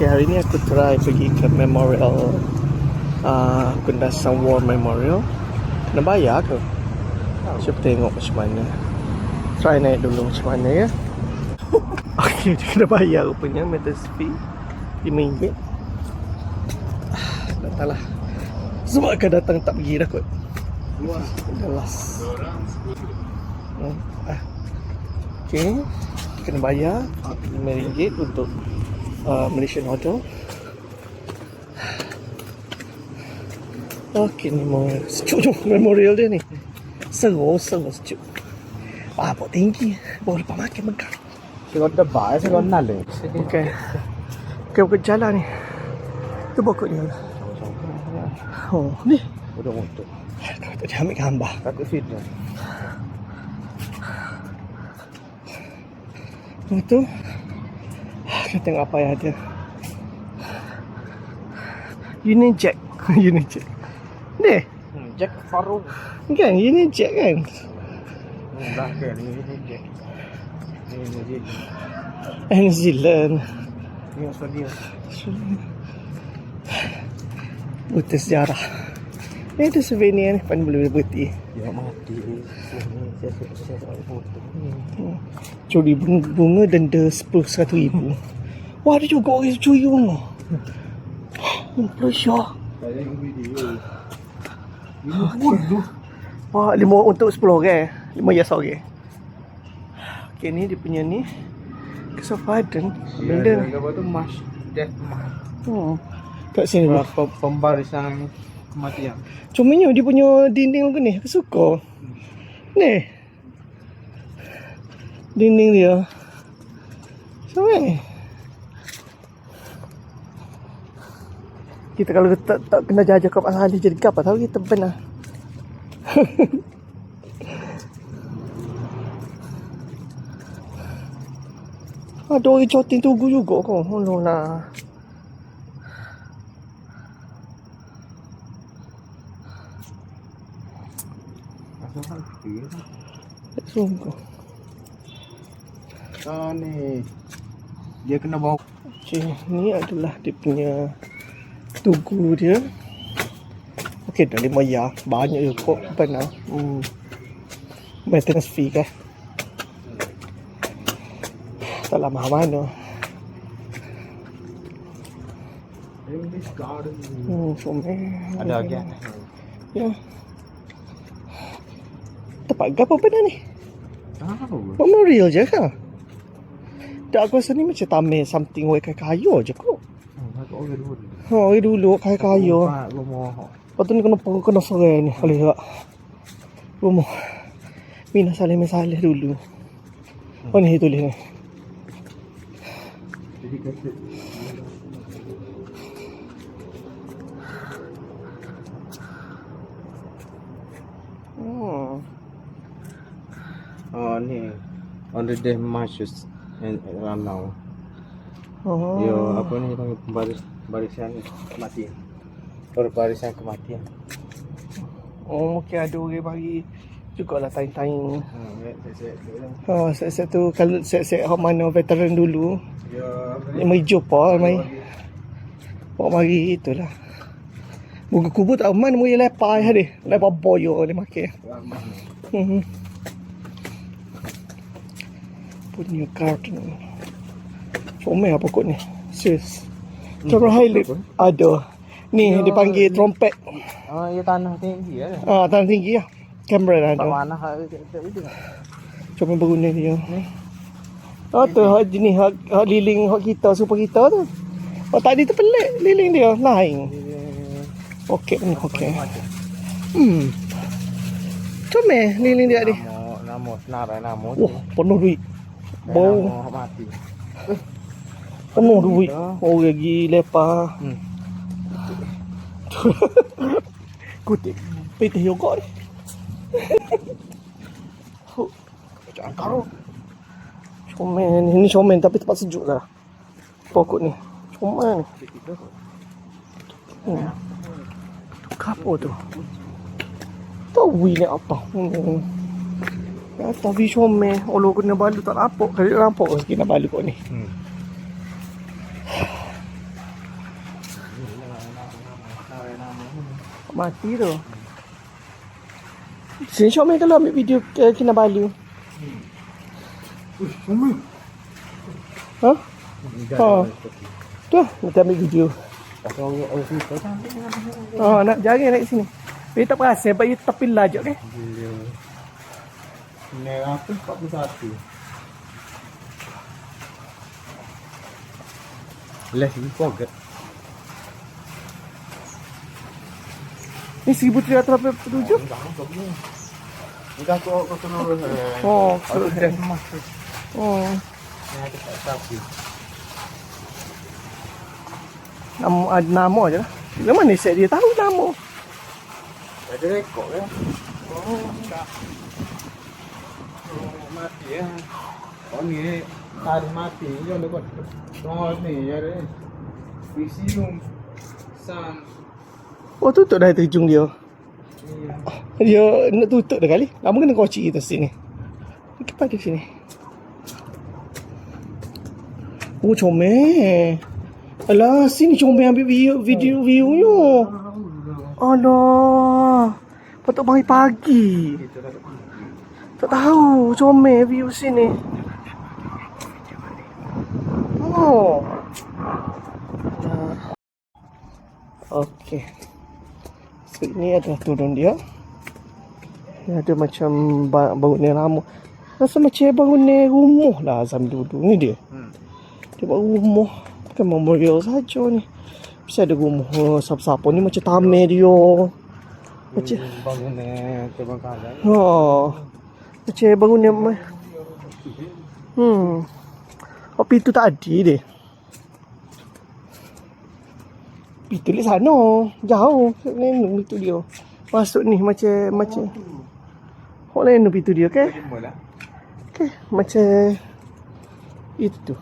Okay, hari ni aku try pergi ke Memorial Kundasan War Memorial. Kena bayar ke? Cuba tengok macam mana. Try naik dulu macam mana ya. Okay, dia kena bayar rupanya. Maintenance fee RM5. Datanglah. Sebab akan datang tak pergi dah kot. Dah last. Okay, kena bayar RM5 untuk Malaysian Hotel. Okay, ni sejuk memorial dia ni. Seru sejuk. Apa tinggi. Bawa lepas makan megah. Saya ada bar, saya kenal ni. Okay. Okay, buka jalan ni. Tu pokok dia. Oh, ni. Udah untuk. Tak dia ambil gambar. Takut fit dah. Tu. Kita tengok apa yang ada. Union Jack. Union Jack. Ni. Jack Sparrow. Kan, Union Jack kan. Dah kan ni Jack. Ni dia. New Zealand. Ni Australia. Buta sejarah. Ni ada souvenir ni. Pan boleh berhenti. Dia mati ni. Saya foto. Curi bunga denda 10-100,000. Wah, ada juga orang curi bunga. Malaysia. Saya yang video. Ini Wah, 5 untuk 10 orang. 5 ya seorang. Okay, ni dia punya ni. Kesempadan. Benda ni. apa tu mas death mas. Kat sini pula. Pembarisan kematian. Comel dia punya dinding aku ni. Aku suka. Ni. Dinding dia. Comel. Kita kalau tak kena jajah kat Pak Salih jadi apa tahu kita benar. Ada orang cotin tunggu juga kau. Alah lah. Sungguh. Ni dia kena bawa. Okay, ni adalah dia punya tugu dia. Okey, dah 5 ya. Banyak juga benar. Maintenance fee kan. Tak lama mana. Ada lagi. Ya. Tempat apa benda ni? Tahu. Memorial je kan? Tak, aku rasa ni macam taman something way kayu je kot. Orang dulu kayu. Lepas tu ni kena serai ni. Boleh tak? Rumah Mina Saleh dulu. Oh ni tulis ni. Oh ni on the day marches and around now. Oh. Yo apa ni panggil barisan kematian. Barisan kematian. Oh, mungkin ada orang bagi jugalah tain-tain. Set tu kalau set hok mana veteran dulu. Ya, Mai jumpa mai. Bawa mari itulah. Buku kubur tak aman mu lepai hari. Lepai boyo ni makan. Punya kartun. Comel apa kot ni? Serius. Coba highlight ada. Ni dipanggil trompet. Oh, ya tanah tinggi ya. Tanah tinggi lah. Kamera dah ada. Mana itu? Coba berguna dia. Ni. Tu hak ni hak liling hak kita super kita tu. Oh tadi tu pelik liling dia naik. Okey ni okey. Comel liling dia ni. Namo senarai namo. Wah, penuh duit. Bau Mati. penuh duit. Oh lagi lepas. Kutip. Petih juga ni. Jangan karo. Comel ni comel tapi tempat sejuk lah. Pokok ni. Comel ni. Apa tu? Tahu ni apa? Tapi comel. Olo kena balu tak lapuk. Kali lapuk sikit nak balu kau ni. Mati tu. Sini Syok main kalau ambil video Kinabalu. Uish, Syomel. Ha? Ha. Tu lah, kita ambil video. Nak jaga naik sini. Dia tak perasan sebab dia tepi lajak kan? Merah tu 41. Less we forget. Ni 1387. Kita kau kenal Oh, sudah emas. Oh. Yang ada tak sapi. Nama je lah. Bila mana set dia tahu nama? Ada rekod kan? Oh, tak. Oh, mati ya. Oh ni tadi mati je lepas. Oh ni ya deh. Visium San. Oh, tutup dah terjung dia. Iya. Dia nak tutup dah kali. Lama kena koci kita sini. Kepada sini. Oh, comel. Alah, sini comel ambil video-nya. Alah. Patut mari pagi. Tak tahu comel view sini. Oh. Okey. So ini adalah turun dia. Dia ada macam bangunan lama. Rasa macam bangunan rumah lah Azam dulu. Ni dia. Dia buat rumah. Bukan memorial saja ni. Bisa ada rumah siapa-siapa ni macam tamer dia. Macam bangunan terbengkalai. ha. Macam bangunan Oh, pintu tak ada dia. Pintu di sana. Jauh. Nenung pintu dia. Masuk ni macam hok lain pintu dia ke? Okay. Macam itu.